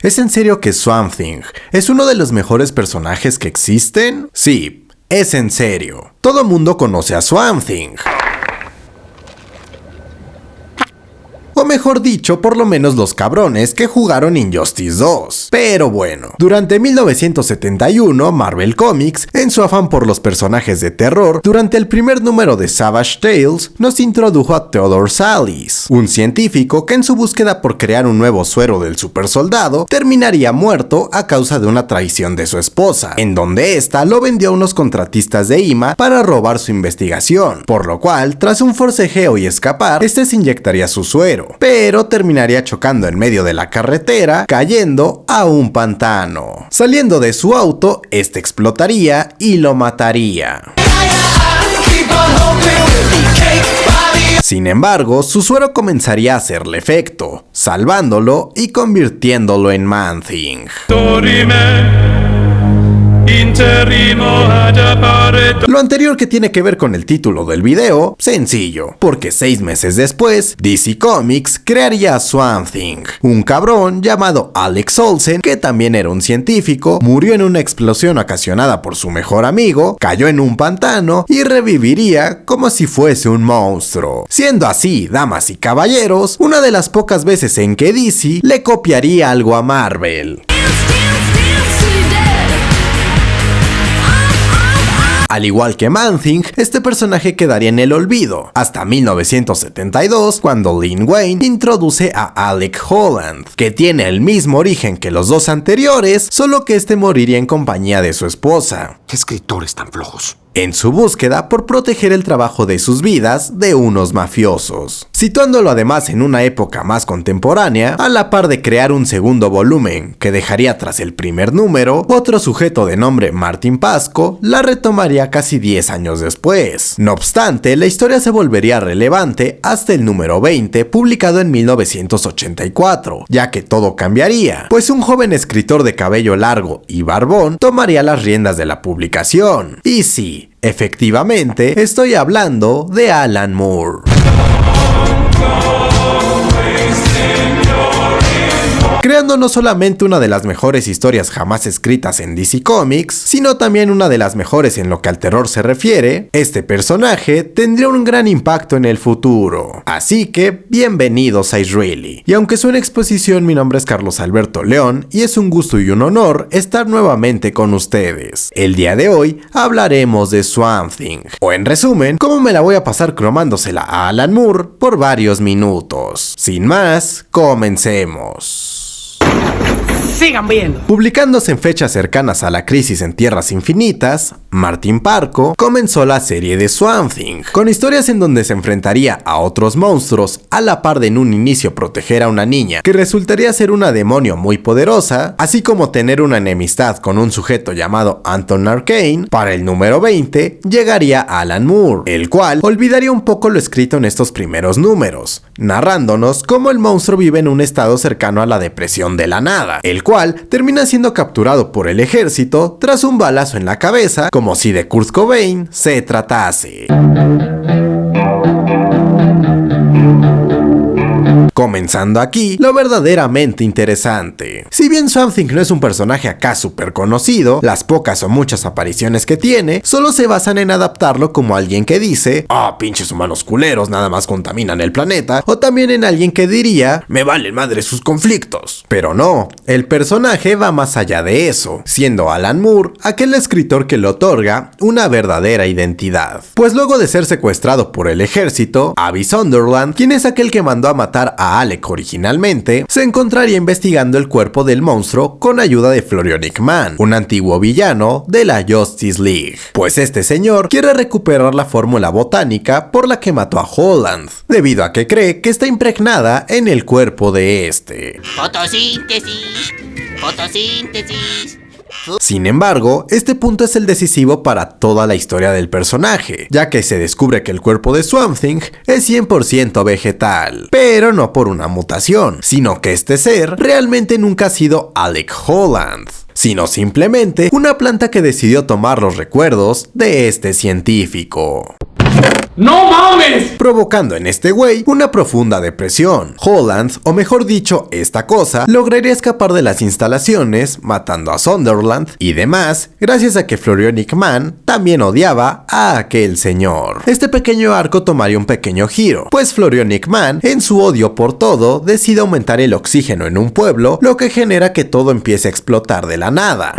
¿Es en serio que Swamp Thing es uno de los mejores personajes que existen? Sí, es en serio. Todo mundo conoce a Swamp Thing. O mejor dicho, por lo menos los cabrones que jugaron Injustice 2. Pero bueno, durante 1971, Marvel Comics, en su afán por los personajes de terror, durante el primer número de Savage Tales, nos introdujo a Theodore Sallis, un científico que en su búsqueda por crear un nuevo suero del supersoldado, terminaría muerto a causa de una traición de su esposa, en donde ésta lo vendió a unos contratistas de IMA para robar su investigación, por lo cual, tras un forcejeo y escapar, este se inyectaría su suero, pero terminaría chocando en medio de la carretera, cayendo a un pantano. Saliendo de su auto, este explotaría y lo mataría. Sin embargo, su suero comenzaría a hacerle efecto, salvándolo y convirtiéndolo en Man-Thing. Lo anterior que tiene que ver con el título del video, sencillo, porque 6 meses después, DC Comics crearía a Swamp Thing, un cabrón llamado Alex Olsen, que también era un científico, murió en una explosión ocasionada por su mejor amigo, cayó en un pantano y reviviría como si fuese un monstruo. Siendo así, damas y caballeros, una de las pocas veces en que DC le copiaría algo a Marvel. Al igual que Man-Thing, este personaje quedaría en el olvido, hasta 1972, cuando Len Wein introduce a Alec Holland, que tiene el mismo origen que los dos anteriores, solo que este moriría en compañía de su esposa. ¿Qué escritores tan flojos? En su búsqueda por proteger el trabajo de sus vidas de unos mafiosos, situándolo además en una época más contemporánea, a la par de crear un segundo volumen que dejaría tras el primer número. Otro sujeto de nombre Martin Pasco la retomaría casi 10 años después. No obstante, la historia se volvería relevante hasta el número 20, publicado en 1984, ya que todo cambiaría, pues un joven escritor de cabello largo y barbón tomaría las riendas de la publicación. Y sí, efectivamente, estoy hablando de Alan Moore. Creando no solamente una de las mejores historias jamás escritas en DC Comics, sino también una de las mejores en lo que al terror se refiere, este personaje tendría un gran impacto en el futuro. Así que, bienvenidos a Israeli. Y aunque suene exposición, mi nombre es Carlos Alberto León, y es un gusto y un honor estar nuevamente con ustedes. El día de hoy hablaremos de Swamp Thing, o en resumen, cómo me la voy a pasar cromándosela a Alan Moore por varios minutos. Sin más, comencemos. Sigan viendo. Publicándose en fechas cercanas a la crisis en Tierras Infinitas, Martin Parco comenzó la serie de Swamp Thing, con historias en donde se enfrentaría a otros monstruos, a la par de en un inicio proteger a una niña, que resultaría ser una demonio muy poderosa, así como tener una enemistad con un sujeto llamado Anton Arcane. Para el número 20, llegaría Alan Moore, el cual olvidaría un poco lo escrito en estos primeros números, narrándonos cómo el monstruo vive en un estado cercano a la depresión de la nada, el cual termina siendo capturado por el ejército tras un balazo en la cabeza, como si de Kurt Cobain se tratase. Comenzando aquí lo verdaderamente interesante. Si bien Swamp Thing no es un personaje acá súper conocido, las pocas o muchas apariciones que tiene solo se basan en adaptarlo como alguien que dice: "Ah, pinches humanos culeros, nada más contaminan el planeta", o también en alguien que diría: "Me valen madre sus conflictos". Pero no, el personaje va más allá de eso, siendo Alan Moore aquel escritor que le otorga una verdadera identidad. Pues luego de ser secuestrado por el ejército, Abby Sunderland, quien es aquel que mandó a matar a Alec originalmente, se encontraría investigando el cuerpo del monstruo con ayuda de Florionic Man, un antiguo villano de la Justice League, pues este señor quiere recuperar la fórmula botánica por la que mató a Holland, debido a que cree que está impregnada en el cuerpo de este. Fotosíntesis, fotosíntesis. Sin embargo, este punto es el decisivo para toda la historia del personaje, ya que se descubre que el cuerpo de Swamp Thing es 100% vegetal, pero no por una mutación, sino que este ser realmente nunca ha sido Alec Holland, sino simplemente una planta que decidió tomar los recuerdos de este científico. ¡No mames! Provocando en este güey una profunda depresión. Holland, o mejor dicho, esta cosa, lograría escapar de las instalaciones, matando a Sunderland y demás, gracias a que Florionic Man también odiaba a aquel señor. Este pequeño arco tomaría un pequeño giro, pues Florionic Man, en su odio por todo, decide aumentar el oxígeno en un pueblo, lo que genera que todo empiece a explotar de la nada.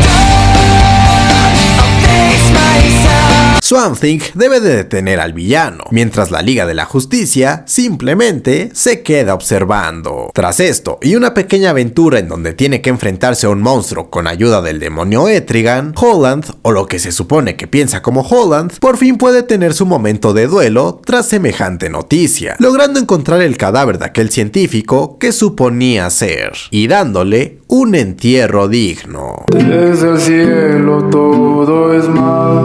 Swamp Thing debe de detener al villano, mientras la Liga de la Justicia simplemente se queda observando. Tras esto, y una pequeña aventura en donde tiene que enfrentarse a un monstruo con ayuda del demonio Etrigan, Holland, o lo que se supone que piensa como Holland, por fin puede tener su momento de duelo tras semejante noticia, logrando encontrar el cadáver de aquel científico que suponía ser, y dándole un entierro digno. Desde el cielo todo es más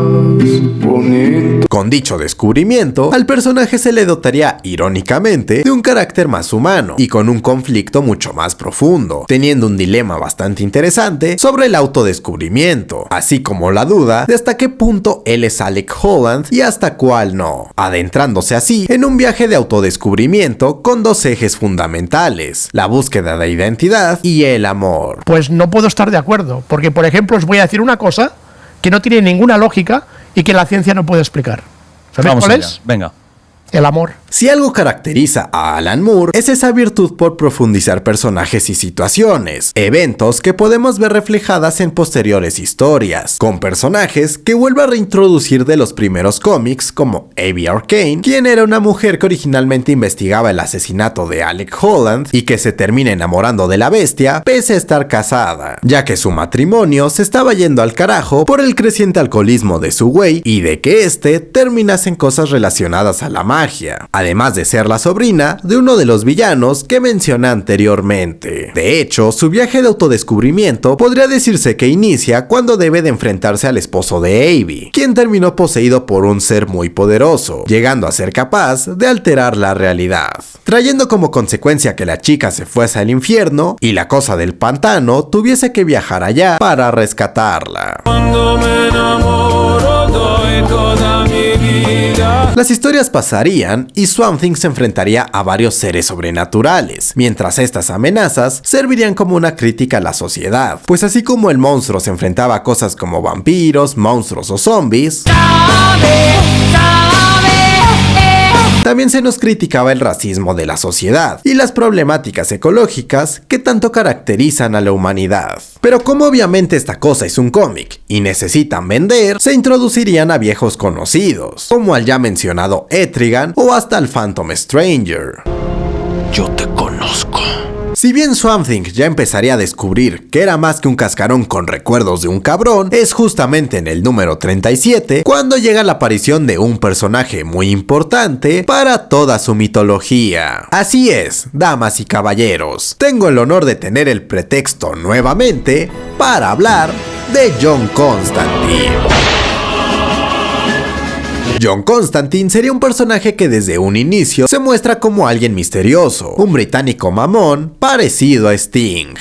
bonito. Con dicho descubrimiento, al personaje se le dotaría, irónicamente, de un carácter más humano y con un conflicto mucho más profundo, teniendo un dilema bastante interesante sobre el autodescubrimiento, así como la duda de hasta qué punto él es Alec Holland y hasta cuál no, adentrándose así en un viaje de autodescubrimiento con dos ejes fundamentales, la búsqueda de identidad y el amor. Pues no puedo estar de acuerdo, porque por ejemplo os voy a decir una cosa que no tiene ninguna lógica y que la ciencia no puede explicar. ¿Sabéis cuál es? Venga. El amor. Si algo caracteriza a Alan Moore es esa virtud por profundizar personajes y situaciones, eventos que podemos ver reflejadas en posteriores historias, con personajes que vuelve a reintroducir de los primeros cómics como Abby Arkane, quien era una mujer que originalmente investigaba el asesinato de Alec Holland y que se termina enamorando de la bestia pese a estar casada, ya que su matrimonio se estaba yendo al carajo por el creciente alcoholismo de su güey y de que este terminase en cosas relacionadas a la magia, además de ser la sobrina de uno de los villanos que mencioné anteriormente. De hecho, su viaje de autodescubrimiento podría decirse que inicia cuando debe de enfrentarse al esposo de Abby, quien terminó poseído por un ser muy poderoso, llegando a ser capaz de alterar la realidad, trayendo como consecuencia que la chica se fuese al infierno y la cosa del pantano tuviese que viajar allá para rescatarla. Cuando me enamoro doy toda mi vida. Las historias pasarían y Swamp Thing se enfrentaría a varios seres sobrenaturales, mientras estas amenazas servirían como una crítica a la sociedad, pues así como el monstruo se enfrentaba a cosas como vampiros, monstruos o zombies, también se nos criticaba el racismo de la sociedad y las problemáticas ecológicas que tanto caracterizan a la humanidad. Pero como obviamente esta cosa es un cómic y necesitan vender, se introducirían a viejos conocidos, como al ya mencionado Etrigan o hasta el Phantom Stranger. Yo te conozco. Si bien Swamp Thing ya empezaría a descubrir que era más que un cascarón con recuerdos de un cabrón, es justamente en el número 37 cuando llega la aparición de un personaje muy importante para toda su mitología. Así es, damas y caballeros, tengo el honor de tener el pretexto nuevamente para hablar de John Constantine. John Constantine sería un personaje que desde un inicio se muestra como alguien misterioso, un británico mamón parecido a Sting,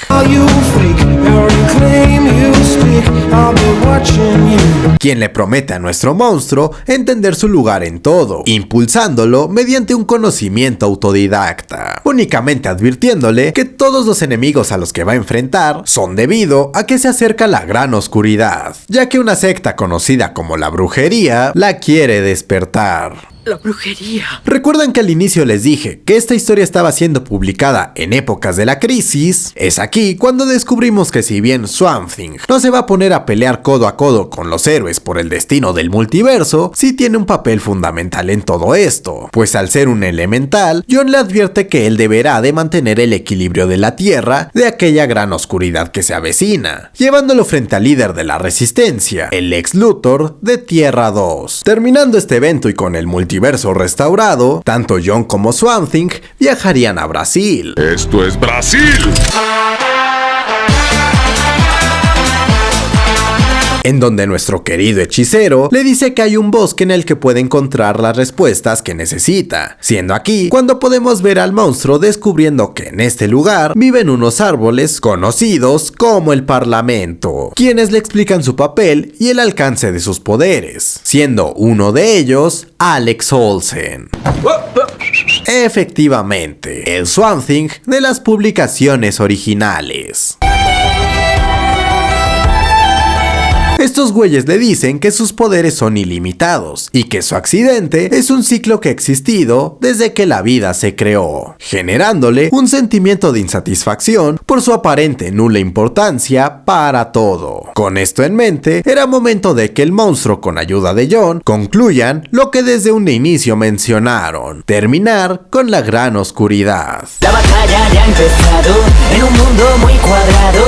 quien le promete a nuestro monstruo entender su lugar en todo, impulsándolo mediante un conocimiento autodidacta, únicamente advirtiéndole que todos los enemigos a los que va a enfrentar son debido a que se acerca la gran oscuridad, ya que una secta conocida como la brujería la quiere despertar. La brujería. ¿Recuerdan que al inicio les dije que esta historia estaba siendo publicada en épocas de la crisis? Es aquí cuando descubrimos que si bien Swamp Thing no se va a poner a pelear codo a codo con los héroes por el destino del multiverso, sí tiene un papel fundamental en todo esto, pues al ser un elemental, John le advierte que él deberá de mantener el equilibrio de la Tierra de aquella gran oscuridad que se avecina, llevándolo frente al líder de la resistencia, el Lex Luthor de Tierra 2. Terminando este evento y con el multiverso restaurado, tanto John como Swamp Thing viajarían a Brasil. ¡Esto es Brasil! en donde nuestro querido hechicero le dice que hay un bosque en el que puede encontrar las respuestas que necesita, siendo aquí cuando podemos ver al monstruo descubriendo que en este lugar viven unos árboles conocidos como el Parlamento, quienes le explican su papel y el alcance de sus poderes, siendo uno de ellos Alex Olsen. Efectivamente, el Swamp Thing de las publicaciones originales. Estos güeyes le dicen que sus poderes son ilimitados y que su accidente es un ciclo que ha existido desde que la vida se creó, generándole un sentimiento de insatisfacción por su aparente nula importancia para todo. Con esto en mente, era momento de que el monstruo con ayuda de John concluyan lo que desde un inicio mencionaron, terminar con la gran oscuridad. La batalla ya ha empezado en un mundo muy cuadrado.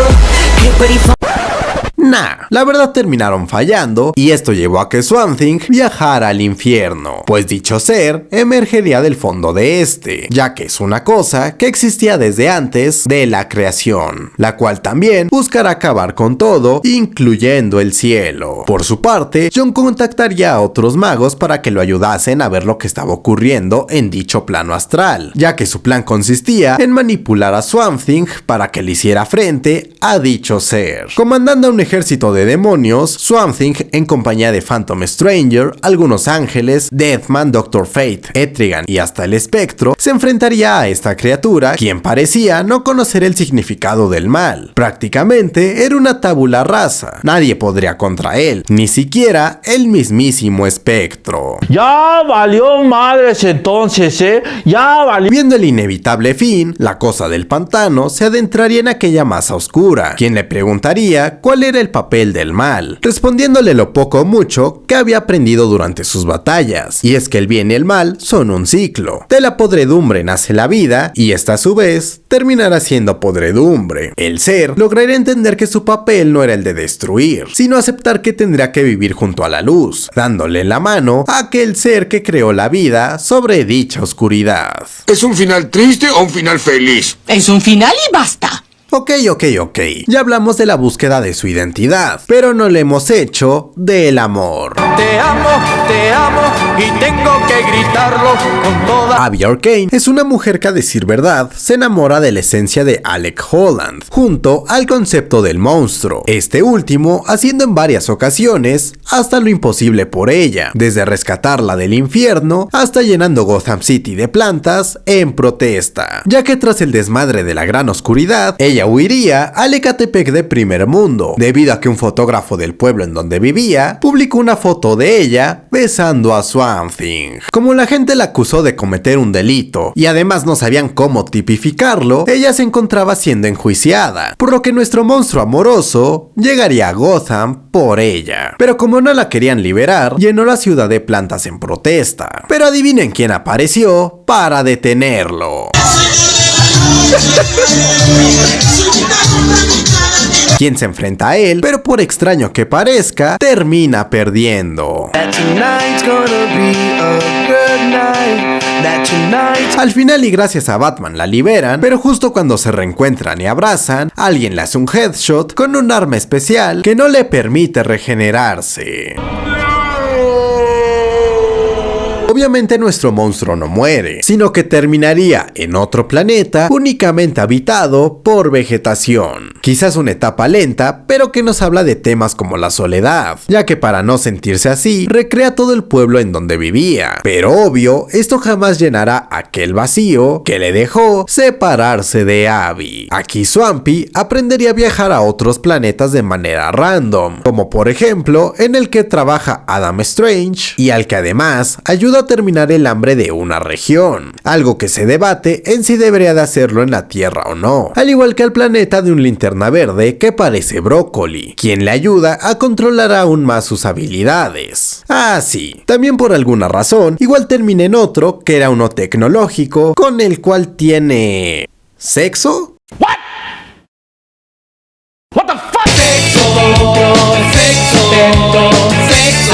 Nah, la verdad terminaron fallando y esto llevó a que Swamp Thing viajara al infierno, pues dicho ser emergería del fondo de este, ya que es una cosa que existía desde antes de la creación, la cual también buscará acabar con todo, incluyendo el cielo. Por su parte, John contactaría a otros magos para que lo ayudasen a ver lo que estaba ocurriendo en dicho plano astral, ya que su plan consistía en manipular a Swamp Thing para que le hiciera frente a dicho ser. Comandando a un ejército de demonios, Swamp Thing, en compañía de Phantom Stranger, algunos ángeles, Deathman, Dr. Fate, Etrigan y hasta el espectro, se enfrentaría a esta criatura, quien parecía no conocer el significado del mal. Prácticamente era una tabula rasa, nadie podría contra él, ni siquiera el mismísimo espectro. Ya valió madres entonces, ya valió. Viendo el inevitable fin, la cosa del pantano se adentraría en aquella masa oscura, quien le preguntaría cuál era el papel del mal, respondiéndole lo poco o mucho que había aprendido durante sus batallas, y es que el bien y el mal son un ciclo. De la podredumbre nace la vida, y esta a su vez terminará siendo podredumbre. El ser lograría entender que su papel no era el de destruir, sino aceptar que tendría que vivir junto a la luz, dándole la mano a aquel ser que creó la vida sobre dicha oscuridad. ¿Es un final triste o un final feliz? Es un final y basta. Ok, ya hablamos de la búsqueda de su identidad, pero no le hemos hecho del amor. Te amo y tengo que gritarlo con toda. Abby Arkane es una mujer que, a decir verdad, se enamora de la esencia de Alec Holland, junto al concepto del monstruo, este último haciendo en varias ocasiones hasta lo imposible por ella, desde rescatarla del infierno hasta llenando Gotham City de plantas en protesta, ya que tras el desmadre de la gran oscuridad, ella huiría al Ecatepec de primer mundo, debido a que un fotógrafo del pueblo en donde vivía publicó una foto de ella besando a Swamp Thing. Como la gente la acusó de cometer un delito y además no sabían cómo tipificarlo, ella se encontraba siendo enjuiciada, por lo que nuestro monstruo amoroso llegaría a Gotham por ella. Pero como no la querían liberar, llenó la ciudad de plantas en protesta. Pero adivinen quién apareció para detenerlo. Quien se enfrenta a él, pero por extraño que parezca, termina perdiendo. Al final y gracias a Batman la liberan, pero justo cuando se reencuentran y abrazan, alguien le hace un headshot con un arma especial que no le permite regenerarse. Obviamente nuestro monstruo no muere, sino que terminaría en otro planeta únicamente habitado por vegetación. Quizás una etapa lenta, pero que nos habla de temas como la soledad, ya que para no sentirse así, recrea todo el pueblo en donde vivía. Pero obvio, esto jamás llenará aquel vacío que le dejó separarse de Abby. Aquí Swampy aprendería a viajar a otros planetas de manera random, como por ejemplo en el que trabaja Adam Strange, y al que además ayuda a terminar el hambre de una región, algo que se debate en si debería de hacerlo en la Tierra o no, al igual que al planeta de un Linterna Verde que parece Brócoli, quien le ayuda a controlar aún más sus habilidades. Ah, sí, también por alguna razón, igual termina en otro que era uno tecnológico con el cual tiene... ¿sexo? What the fuck?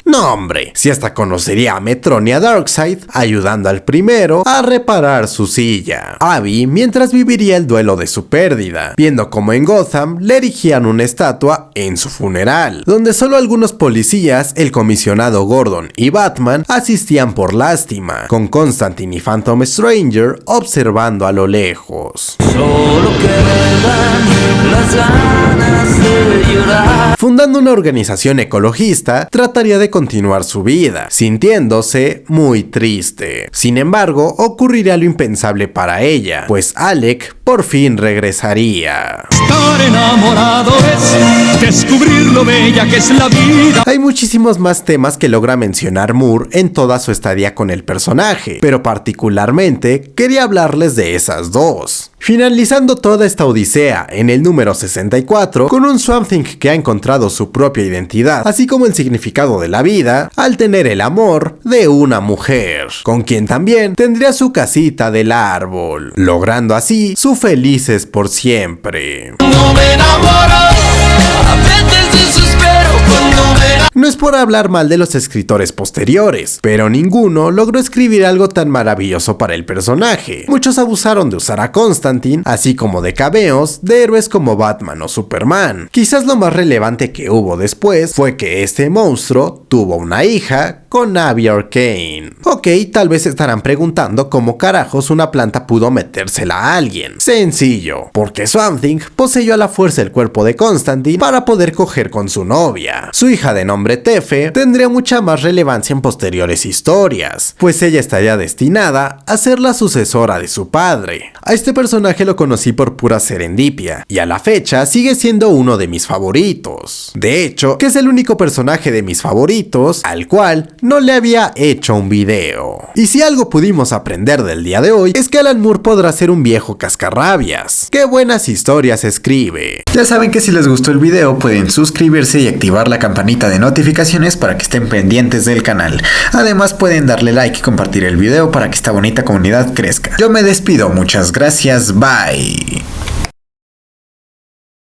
No, nombre, si hasta conocería a Metrón y a Darkseid, ayudando al primero a reparar su silla. Abby mientras viviría el duelo de su pérdida, viendo como en Gotham le erigían una estatua en su funeral, donde solo algunos policías, el comisionado Gordon y Batman asistían por lástima, con Constantine y Phantom Stranger observando a lo lejos. Solo quedan las ganas de llorar. Fundando una organización ecologista, trataría de continuar su vida, sintiéndose muy triste. Sin embargo, ocurriría lo impensable para ella, pues Alec por fin regresaría. Estar enamorado es descubrir lo bella que es la vida. Hay muchísimos más temas que logra mencionar Moore en toda su estadía con el personaje, pero particularmente quería hablarles de esas dos. Finalizando toda esta odisea en el número 64, con un Swamp Thing que ha encontrado su propia identidad, así como el significado de la vida, al tener el amor de una mujer, con quien también tendría su casita del árbol, logrando así su felices por siempre. No me enamoro, a veces desespero cuando me enamoro. No es por hablar mal de los escritores posteriores, pero ninguno logró escribir algo tan maravilloso para el personaje. Muchos abusaron de usar a Constantine, así como de cameos de héroes como Batman o Superman. Quizás lo más relevante que hubo después fue que este monstruo tuvo una hija con Abby Arcane. Ok, tal vez estarán preguntando cómo carajos una planta pudo metérsela a alguien. Sencillo, porque Swamp Thing poseyó a la fuerza el cuerpo de Constantine para poder coger con su novia. Su hija de nombre Tefe tendría mucha más relevancia en posteriores historias, pues ella estaría destinada a ser la sucesora de su padre. A este personaje lo conocí por pura serendipia, y a la fecha sigue siendo uno de mis favoritos. De hecho, que es el único personaje de mis favoritos al cual no le había hecho un video. Y si algo pudimos aprender del día de hoy, es que Alan Moore podrá ser un viejo cascarrabias. ¡Qué buenas historias escribe! Ya saben que si les gustó el video pueden suscribirse y activar la campanita de notificaciones para que estén pendientes del canal. Además pueden darle like y compartir el video para que esta bonita comunidad crezca. Yo me despido, muchas gracias, bye.